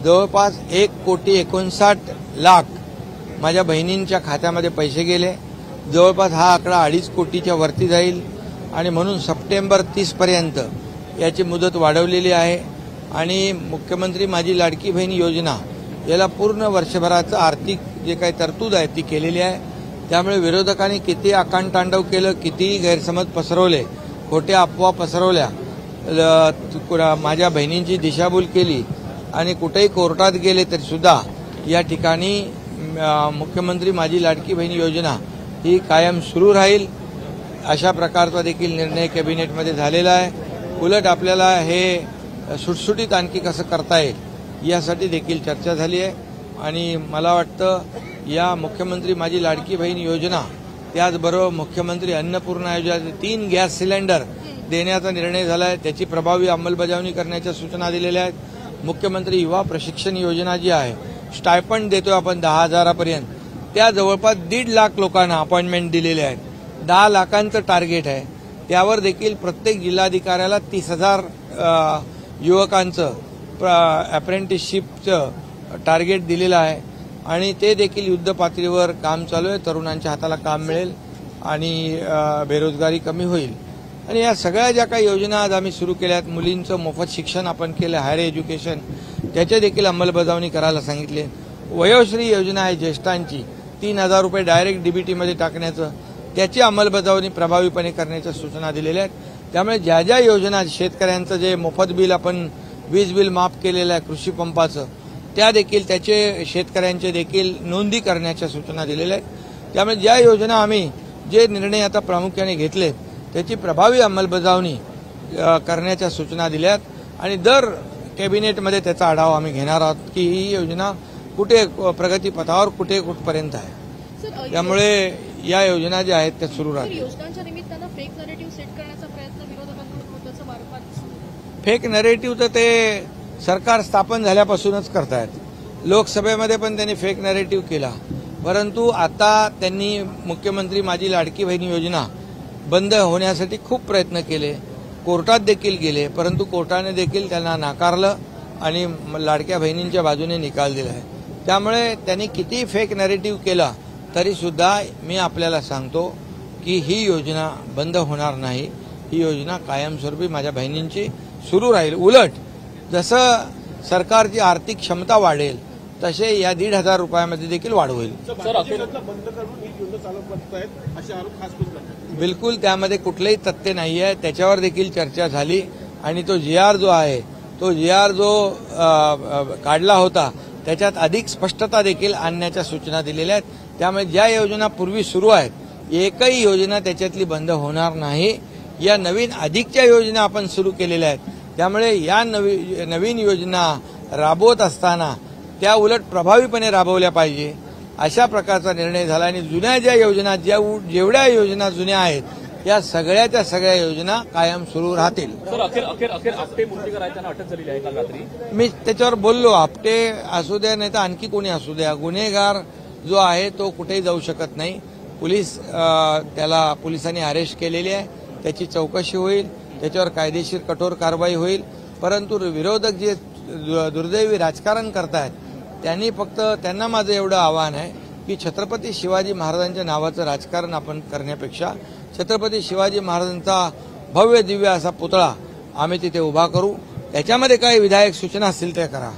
जवळपास 1,59,00,000 माझ्या बहिणींच्या खात्यामध्ये पैसे गेले। जवळपास हा आकडा 2.5 कोटीच्या वरती जाईल आणि म्हणून सप्टेंबर 30 पर्यंत याची मुदत वाढवलेली आहे आणि मुख्यमंत्री माझी लाडकी बहीण योजना याला पूर्ण वर्षभराचं आर्थिक जे काही तरतूद आहे ती केलेली आहे। त्यामुळे विरोधकांनी किती आकांडतांडव केलं, कितीही गैरसमज पसरवले, खोट्या अफवा पसरवल्या, माझ्या बहिणींची दिशाभूल केली आणि कुठेही कोर्टात गेले तरी सुद्धा या ठिकाणी मुख्यमंत्री माझी लाडकी बहीण योजना ही कायम सुरू राहील अशा प्रकारचा देखील निर्णय कॅबिनेटमध्ये झालेला आहे। उलट आपल्याला हे सुटसुटीत आणखी कसं करता येईल यासाठी देखील चर्चा झाली आहे आणि मला वाटतं या मुख्यमंत्री माझी लाडकी बहीण योजना त्याचबरोबर मुख्यमंत्री अन्नपूर्णा योजनेचे 3 गॅस सिलेंडर देण्याचा निर्णय झाला आहे, त्याची प्रभावी अंमलबजावणी करण्याच्या सूचना दिलेल्या आहेत। मुख्यमंत्री युवा प्रशिक्षण योजना जी आहे, स्टायपंड देतोय आपण 10,000पर्यंत, त्या जवळपास 1.5 लाख लोकांना अपॉइंटमेंट दिलेले आहेत। 10 लाखांचं टार्गेट आहे, त्यावर देखील प्रत्येक जिल्हाधिकाऱ्याला 30,000 युवकांचं अप्रेंटिसशिपचं टार्गेट दिलेलं आहे आणि ते देखील युद्ध पातळीवर काम चालू आहे। तरुणांच्या हाताला काम मिळेल आणि बेरोजगारी कमी होईल आणि या सगळ्या ज्या काही योजना आज आम्ही सुरू केल्या आहेत, मुलींचं मोफत शिक्षण आपण केलं, हायर एज्युकेशन, त्याचे देखील अंमलबजावणी करायला सांगितले। वयोश्री योजना आहे ज्येष्ठांची, 3,000 रुपये डायरेक्ट डीबीटीमध्ये टाकण्याचं, त्याची अंमलबजावणी प्रभावीपणे करण्याच्या सूचना दिलेल्या आहेत। त्यामुळे ज्या ज्या योजना, शेतकऱ्यांचं जे मोफत बिल आपण वीज बिल माफ केलेलं आहे कृषी पंपाचं, त्या देखील त्याचे शेतकऱ्यांचे देखील नोंदी करण्याच्या सूचना दिलेल्या आहेत। त्यामुळे ज्या योजना आम्ही जे निर्णय आता प्रामुख्याने घेतले त्याची प्रभावी अंमलबजावणी करण्याच्या सूचना दिल्या आहेत आणि दर कॅबिनेटमध्ये त्याचा आढावा आम्ही घेणार आहोत की ही योजना कुठे प्रगतीपथावर कुठपर्यंत आहे। त्यामुळे या योजना ज्या आहेत त्या सुरू राहतील। योजनांच्या निमित्तानं फेक नरेटिव्ह सेट करण्याचा प्रयत्न विरोधकांकडून होण्याचं वारंवार फेक नरेटिव्ह तर ते सरकार स्थापन झाल्यापासूनच करतायत। लोकसभेमध्ये पण त्यांनी फेक नरेटिव्ह केला, परंतु आता त्यांनी मुख्यमंत्री माझी लाडकी बहीण योजना बंद होण्यासाठी खूप प्रयत्न केले, कोर्टात देखील गेले, परंतु कोर्टाने देखील त्यांना नाकारलं आणि लाडक्या बहिणींच्या बाजूने निकाल दिला आहे। त्यामुळे त्यांनी किती फेक नरेटिव्ह केला तरी सुद्धा मी आपल्याला सांगतो की ही योजना बंद होणार नाही, ही योजना कायमस्वरूपी माझ्या बहिणींची सुरू राहील। उलट जसं सरकारची आर्थिक क्षमता वाढेल तसे या 1,500 रुपयामध्ये देखील वाढ होईल। बिलकुल त्यामध्ये कुठलेही तथ्य नाही आहे, त्याच्यावर देखील चर्चा झाली आणि तो GR जो आहे तो GR जो काढला होता त्याच्यात अधिक स्पष्टता देखील आणण्याच्या सूचना दिलेल्या आहेत। त्यामुळे ज्या योजना पूर्वी सुरू आहेत एकही योजना त्याच्यातली बंद होणार नाही। या नवीन अधिकच्या योजना आपण सुरू केलेल्या आहेत, त्यामुळे या नवीन योजना राबवत असताना त्या उलट प्रभावीपणे राबवल्या पाहिजे अशा प्रकारचा निर्णय झाला आणि जुन्या ज्या योजना जेवढ्या योजना जुन्या आहेत या सगळ्याच्या सगळ्या योजना कायम सुरू राहतील। सर अखेर आपटे मूर्तीकर आहेत, त्यांना अटक झालेली आहे काल रात्री। मी त्याच्यावर बोललो, आपटे असू द्या नाही तर आणखी कोणी असू द्या, गुन्हेगार जो आहे तो कुठेही जाऊ शकत नाही। पोलिसांनी अरेस्ट केलेली आहे, त्याची चौकशी होईल, त्याच्यावर कायदेशीर कठोर कारवाई होईल। परंतु विरोधक जे दुर्दैवी राजकारण करतायत त्यांना माझं एवढं आव्हान आहे की छत्रपती शिवाजी महाराजांच्या नावाचं राजकारण आपण करण्यापेक्षा छत्रपती शिवाजी महाराजांचा भव्य दिव्य असा पुतळा आम्ही तिथे उभा करू, त्याच्यामध्ये काही विधायक सूचना असतील त्या करा।